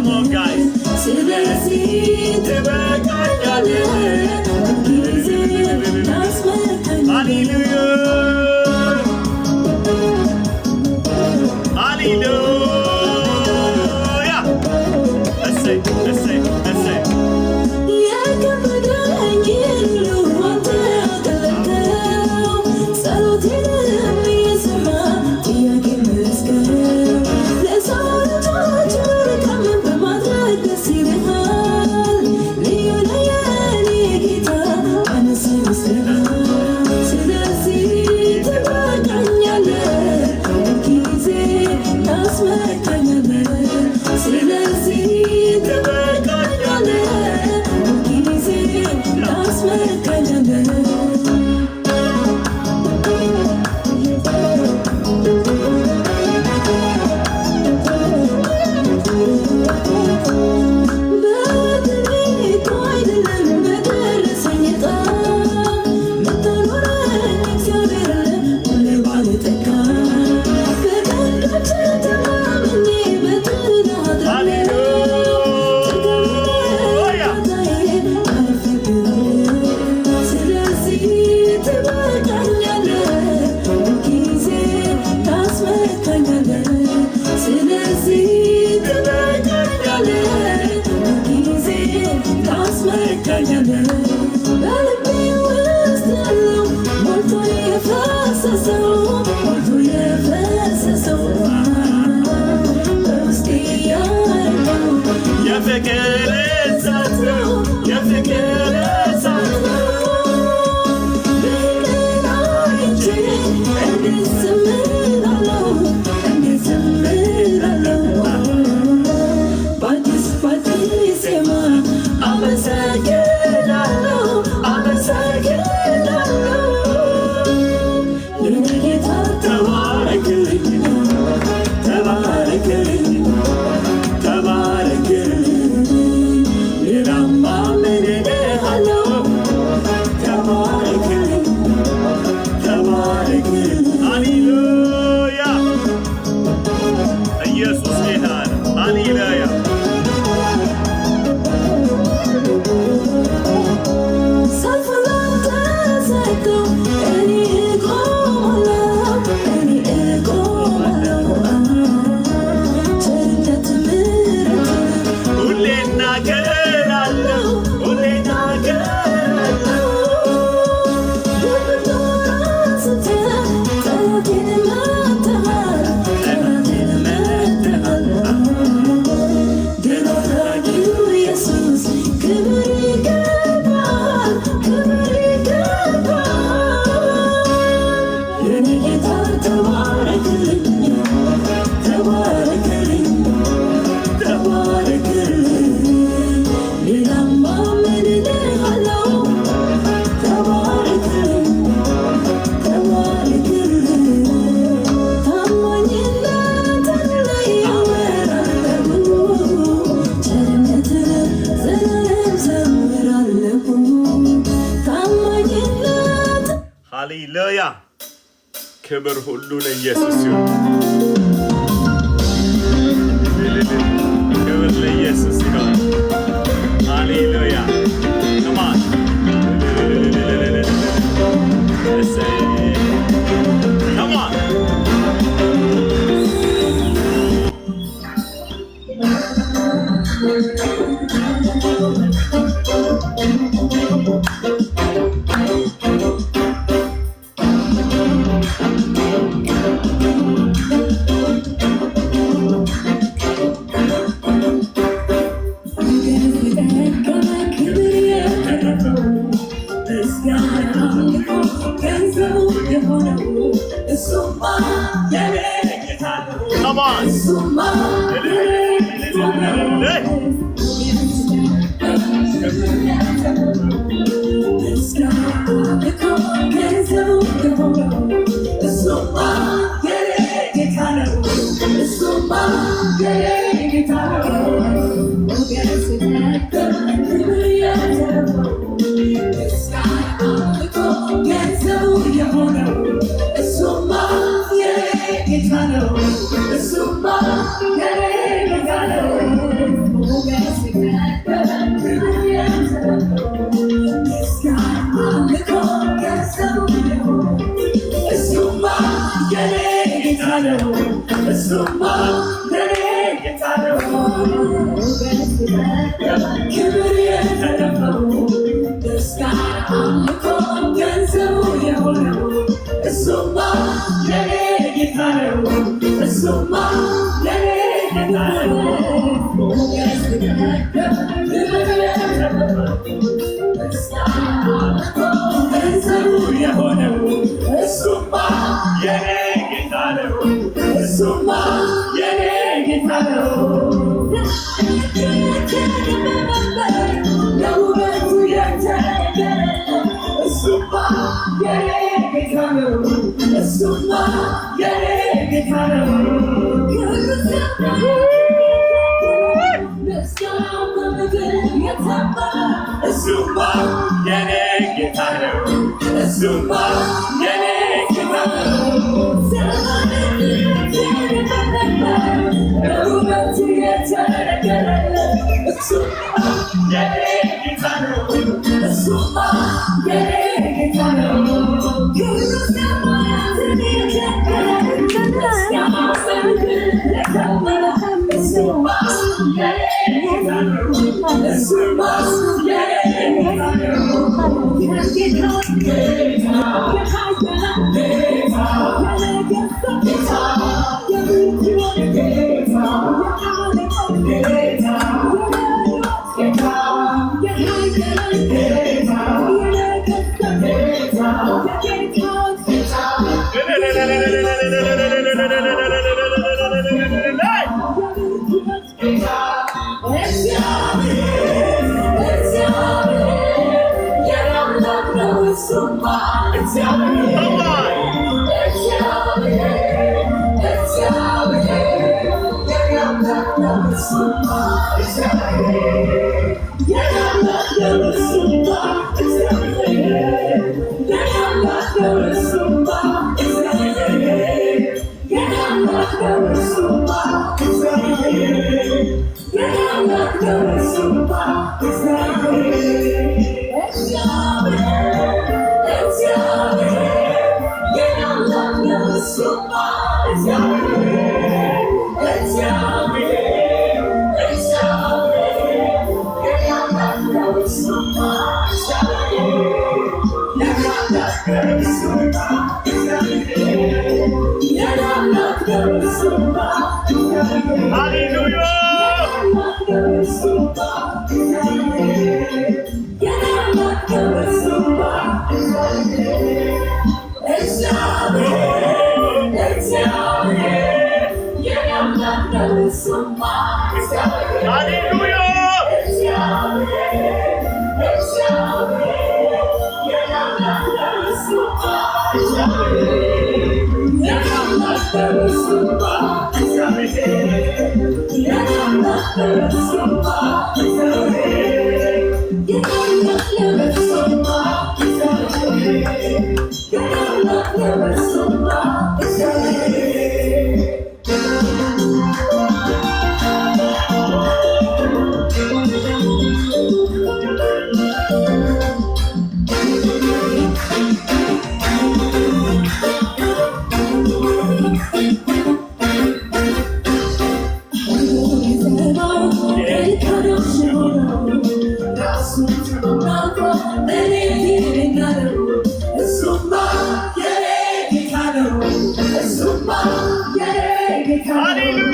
Come on, guys. Hallelujah. Hallelujah. Let's say. ሃሌሉያ ክብር ሁሉ ለኢየሱስ ይሁን። ክብር ለኢየሱስ ይሁን። ሃሌሉያ ከማን ከማን ክብር የተረፈው ምስጋና አምልኮ ገንዘቡ የሆነው እሱማ የኔ ጌታ ነው። እሱማ የኔ ጌታ ነው። ሞገስ ክብር የተረፈው ምስጋና አምልኮ ገንዘቡ የሆነው እሱማ የኔ ጌታ ነው። እሱማ የኔ ጌታ ነው። ለውበቱ የተነገረ እሱማ የኔ ጌታ ነው። እሱማ የኔ ጌታ ነው። ምስጋናው በምድር የተባለ እሱማ የኔ ጌታ ነው። እሱማ የኔ ጌታ ነው። ለውበቱ የተነገረ እሱማ የኔ ጌታ ነው። እሱማ የኔ ጌታ ነው። ሰማያትን የሸፈነ ምስጋናው በምድር የተባለ እሱማ የኔ ጌታ ነው። እሱማ የኔ ጌታ ነው። የጌታዎች ጌታ የኃያላን ጌታ የነገሥታት ጌታ የብዙዎች ጌታ የአለቆች ጌታ የመሪዎች ጌታ የኃያላን ጌታ የነገሥታት ጌታ የጌታዎች ጌታ Hallelujah.